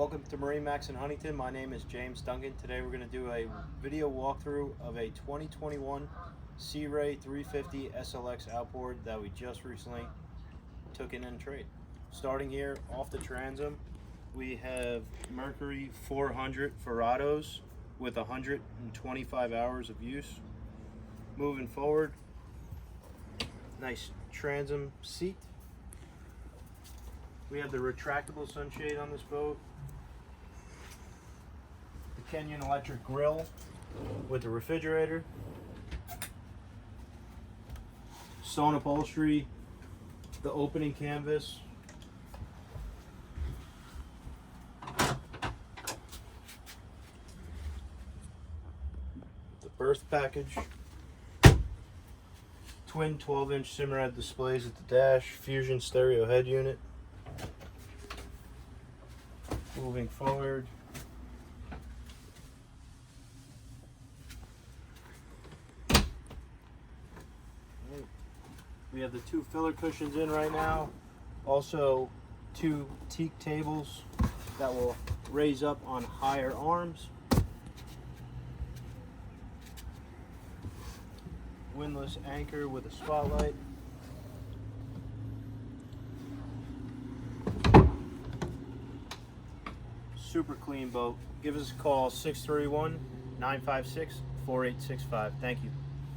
Welcome to MarineMax Huntington. My name is James Duncan. Today we're going to do a video walkthrough of a 2021 Sea Ray 350 SLX outboard that we just recently took in trade. Starting here off the transom, we have Mercury 400 Verados with 125 hours of use. Moving forward, nice transom seat. We have the retractable sunshade on this boat. The Kenyon electric grill with the refrigerator. Stone upholstery. The opening canvas. The berth package. Twin 12-inch Simrad displays at the dash. Fusion stereo head unit. Moving forward, we have the two filler cushions in right now. Also, two teak tables that will raise up on higher arms. Windlass anchor with a spotlight. Super clean boat. Give us a call, 631-956-4865. Thank you.